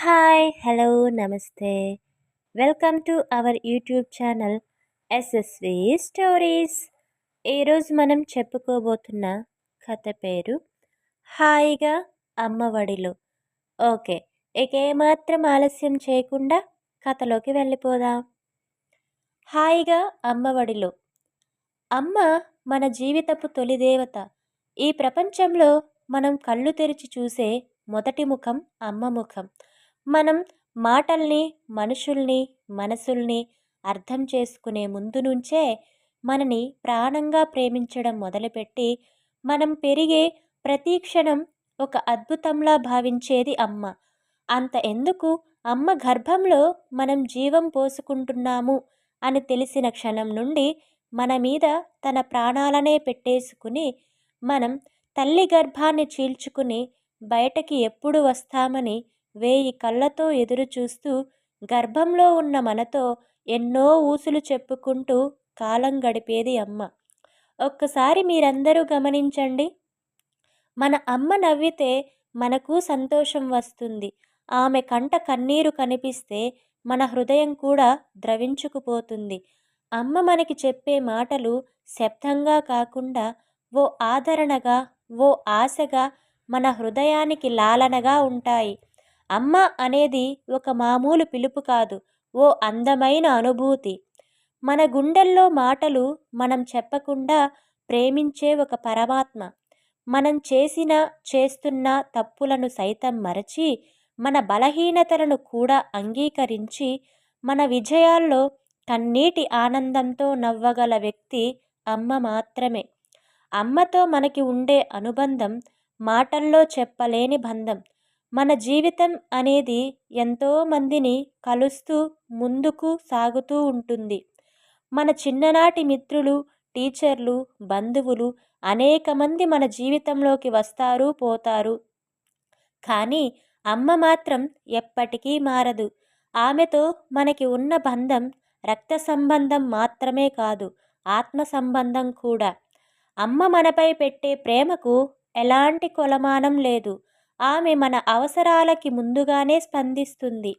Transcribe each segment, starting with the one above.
Hi hello నమస్తే welcome to our YouTube channel SSV stories. ఈరోజు మనం చెప్పుకోబోతున్న కథ పేరు హాయిగా అమ్మఒడిలో. ఓకే, ఇక ఏమాత్రం ఆలస్యం చేయకుండా కథలోకి వెళ్ళిపోదాం. హాయిగా అమ్మఒడిలో. అమ్మ మన జీవితపు తొలి దేవత. ఈ ప్రపంచంలో మనం కళ్ళు తెరిచి చూసే మొదటి ముఖం అమ్మ ముఖం. మనం మాటల్ని, మనుషుల్ని, మనసుల్ని అర్థం చేసుకునే ముందు నుంచే మనని ప్రాణంగా ప్రేమించడం మొదలుపెట్టి మనం పెరిగే ప్రతి క్షణం ఒక అద్భుతంలా భావించేది అమ్మ. అంత ఎందుకు, అమ్మ గర్భంలో మనం జీవం పోసుకుంటున్నాము అని తెలిసిన క్షణం నుండి మన మీద తన ప్రాణాలనే పెట్టేసుకుని మనం తల్లి గర్భాన్ని చీల్చుకుని బయటకి ఎప్పుడు వస్తామని 1000 కళ్ళతో ఎదురు చూస్తూ గర్భంలో ఉన్న మనతో ఎన్నో ఊసులు చెప్పుకుంటూ కాలం గడిపేది అమ్మ. ఒక్కసారి మీరందరూ గమనించండి. మన అమ్మ నవ్వితే మనకు సంతోషం వస్తుంది. ఆమె కంట కన్నీరు కనిపిస్తే మన హృదయం కూడా ద్రవించుకుపోతుంది. అమ్మ మనకి చెప్పే మాటలు శబ్దంగా కాకుండా ఓ ఆదరణగా, ఓ ఆశగా, మన హృదయానికి లాలనగా ఉంటాయి. అమ్మ అనేది ఒక మామూలు పిలుపు కాదు, ఓ అందమైన అనుభూతి. మన గుండెల్లో మాటలు మనం చెప్పకుండా ప్రేమించే ఒక పరమాత్మ. మనం చేస్తున్న తప్పులను సైతం మరచి, మన బలహీనతలను కూడా అంగీకరించి, మన విజయాల్లో కన్నీటి ఆనందంతో నవ్వగల వ్యక్తి అమ్మ మాత్రమే. అమ్మతో మనకి ఉండే అనుబంధం మాటల్లో చెప్పలేని బంధం. మన జీవితం అనేది ఎంతోమందిని కలుస్తూ ముందుకు సాగుతూ ఉంటుంది. మన చిన్ననాటి మిత్రులు, టీచర్లు, బంధువులు అనేక మంది మన జీవితంలోకి వస్తారు, పోతారు. కానీ అమ్మ మాత్రం ఎప్పటికీ మారదు. ఆమెతో మనకి ఉన్న బంధం రక్త సంబంధం మాత్రమే కాదు, ఆత్మ సంబంధం కూడా. అమ్మ మనపై పెట్టే ప్రేమకు ఎలాంటి కొలమానం లేదు. ఆమె మన అవసరాలకి ముందుగానే స్పందిస్తుంది.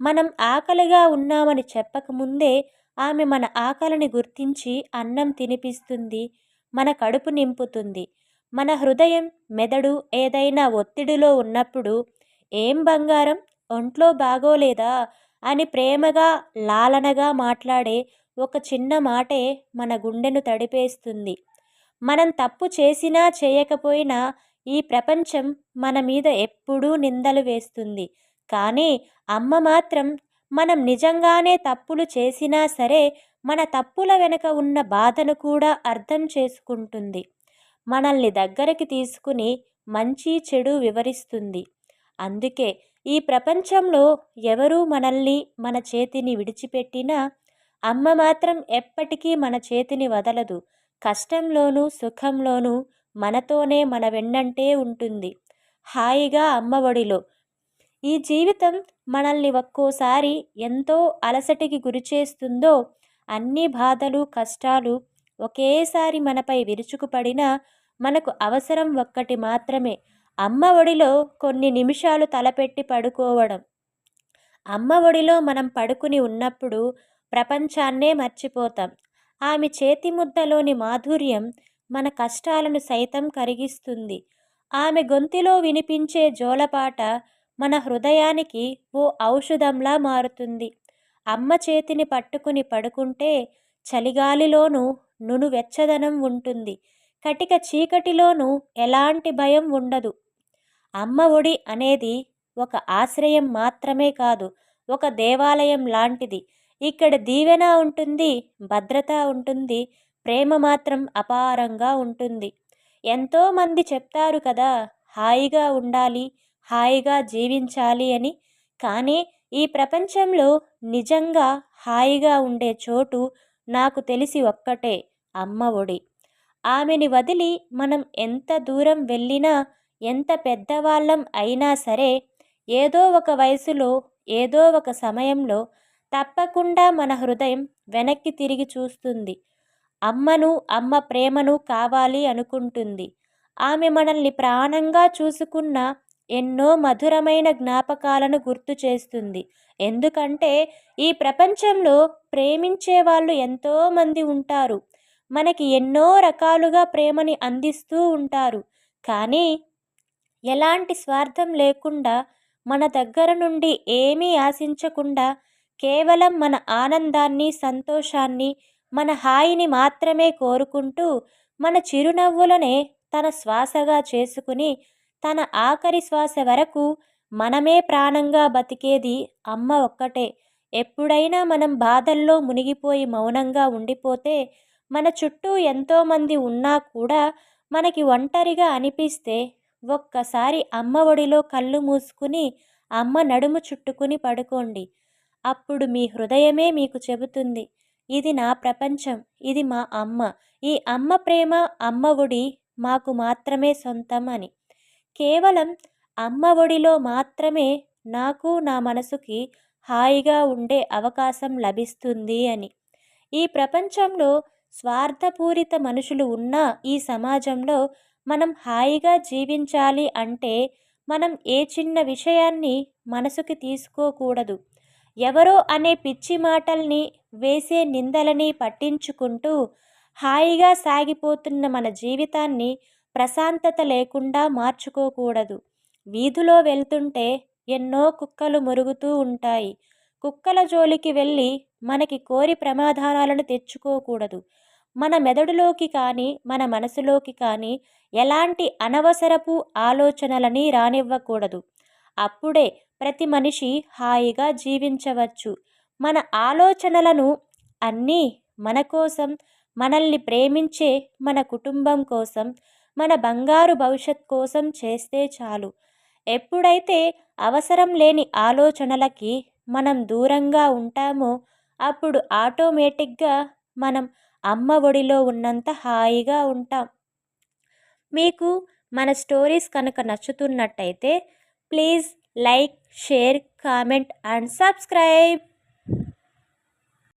మనం ఆకలిగా ఉన్నామని చెప్పకముందే ఆమె మన ఆకలిని గుర్తించి అన్నం తినిపిస్తుంది, మన కడుపు నింపుతుంది. మన హృదయం, మెదడు ఏదైనా ఒత్తిడిలో ఉన్నప్పుడు, "ఏం బంగారం, ఒంట్లో బాగోలేదా" అని ప్రేమగా, లాలనగా మాట్లాడే ఒక చిన్న మాటే మన గుండెను తడిపేస్తుంది. మనం తప్పు చేసినా చేయకపోయినా ఈ ప్రపంచం మన మీద ఎప్పుడూ నిందలు వేస్తుంది. కానీ అమ్మ మాత్రం మనం నిజంగానే తప్పులు చేసినా సరే మన తప్పుల వెనుక ఉన్న బాధను కూడా అర్థం చేసుకుంటుంది. మనల్ని దగ్గరికి తీసుకుని మంచి చెడు వివరిస్తుంది. అందుకే ఈ ప్రపంచంలో ఎవరూ మనల్ని, మన చేతిని విడిచిపెట్టినా అమ్మ మాత్రం ఎప్పటికీ మన చేతిని వదలదు. కష్టంలోనూ సుఖంలోనూ మనతోనే, మన వెన్నంటే ఉంటుంది. హాయిగా అమ్మ ఒడిలో. ఈ జీవితం మనల్ని ఒక్కోసారి ఎంతో అలసటికి గురిచేస్తుందో, అన్ని బాధలు, కష్టాలు ఒకేసారి మనపై విరుచుకుపడినా మనకు అవసరం ఒక్కటి మాత్రమే, అమ్మ ఒడిలో కొన్ని నిమిషాలు తలపెట్టి పడుకోవడం. అమ్మ ఒడిలో మనం పడుకుని ఉన్నప్పుడు ప్రపంచాన్నే మర్చిపోతాం. ఆమె చేతి ముద్దలోని మాధుర్యం మన కష్టాలను సైతం కరిగిస్తుంది. ఆమె గొంతులో వినిపించే జోలపాట మన హృదయానికి ఓ ఔషధంలా మారుతుంది. అమ్మ చేతిని పట్టుకుని పడుకుంటే చలిగాలిలోనూ నునువెచ్చదనం ఉంటుంది. కటిక చీకటిలోనూ ఎలాంటి భయం ఉండదు. అమ్మ ఒడి అనేది ఒక ఆశ్రయం మాత్రమే కాదు, ఒక దేవాలయం లాంటిది. ఇక్కడ దీవెన ఉంటుంది, భద్రత ఉంటుంది, ప్రేమ మాత్రం అపారంగా ఉంటుంది. ఎంతోమంది చెప్తారు కదా, హాయిగా ఉండాలి, హాయిగా జీవించాలి అని. కానీ ఈ ప్రపంచంలో నిజంగా హాయిగా ఉండే చోటు నాకు తెలిసి ఒక్కటే, అమ్మ ఒడి. ఆమెని వదిలి మనం ఎంత దూరం వెళ్ళినా, ఎంత పెద్దవాళ్ళం అయినా సరే, ఏదో ఒక వయసులో, ఏదో ఒక సమయంలో తప్పకుండా మన హృదయం వెనక్కి తిరిగి చూస్తుంది. అమ్మను, అమ్మ ప్రేమను కావాలి అనుకుంటుంది. ఆమె మనల్ని ప్రాణంగా చూసుకున్న ఎన్నో మధురమైన జ్ఞాపకాలను గుర్తు చేస్తుంది. ఎందుకంటే ఈ ప్రపంచంలో ప్రేమించే వాళ్ళు ఎంతోమంది ఉంటారు. మనకి ఎన్నో రకాలుగా ప్రేమని అందిస్తూ ఉంటారు. కానీ ఎలాంటి స్వార్థం లేకుండా, మన దగ్గర నుండి ఏమీ ఆశించకుండా, కేవలం మన ఆనందాన్ని, సంతోషాన్ని, మన హాయిని మాత్రమే కోరుకుంటూ, మన చిరునవ్వులనే తన శ్వాసగా చేసుకుని, తన ఆఖరి శ్వాస వరకు మనమే ప్రాణంగా బతికేది అమ్మ ఒక్కటే. ఎప్పుడైనా మనం బాధల్లో మునిగిపోయి మౌనంగా ఉండిపోతే, మన చుట్టూ ఎంతోమంది ఉన్నా కూడా మనకి ఒంటరిగా అనిపిస్తే, ఒక్కసారి అమ్మ ఒడిలో కళ్ళు మూసుకుని అమ్మ నడుము చుట్టుకుని పడుకోండి. అప్పుడు మీ హృదయమే మీకు చెబుతుంది, ఇది నా ప్రపంచం, ఇది మా అమ్మ. ఈ అమ్మ ప్రేమ, అమ్మ ఒడి మాకు మాత్రమే సొంతం అని. కేవలం అమ్మ ఒడిలో మాత్రమే నాకు, నా మనసుకి హాయిగా ఉండే అవకాశం లభిస్తుంది అని. ఈ ప్రపంచంలో స్వార్థపూరిత మనుషులు ఉన్న ఈ సమాజంలో మనం హాయిగా జీవించాలి అంటే మనం ఏ చిన్న విషయాన్ని మనసుకి తీసుకోకూడదు. ఎవరో అనే పిచ్చి మాటల్ని, వేసే నిందలని పట్టించుకుంటూ హాయిగా సాగిపోతున్న మన జీవితాన్ని ప్రశాంతత లేకుండా మార్చుకోకూడదు. వీధిలో వెళ్తుంటే ఎన్నో కుక్కలు మురుగుతూ ఉంటాయి. కుక్కల జోలికి వెళ్ళి మనకి కోరి ప్రమాదాలను తెచ్చుకోకూడదు. మన మెదడులోకి కానీ, మన మనసులోకి కానీ ఎలాంటి అనవసరపు ఆలోచనలని రానివ్వకూడదు. అప్పుడే ప్రతి మనిషి హాయిగా జీవించవచ్చు. మన ఆలోచనలను అన్నీ మన కోసం, మనల్ని ప్రేమించే మన కుటుంబం కోసం, మన బంగారు భవిష్యత్ కోసం చేస్తే చాలు. ఎప్పుడైతే అవసరం లేని ఆలోచనలకి మనం దూరంగా ఉంటామో, అప్పుడు ఆటోమేటిక్గా మనం అమ్మ ఒడిలో ఉన్నంత హాయిగా ఉంటాం. మీకు మన స్టోరీస్ కనుక నచ్చుతున్నట్టయితే please like, share, comment and subscribe.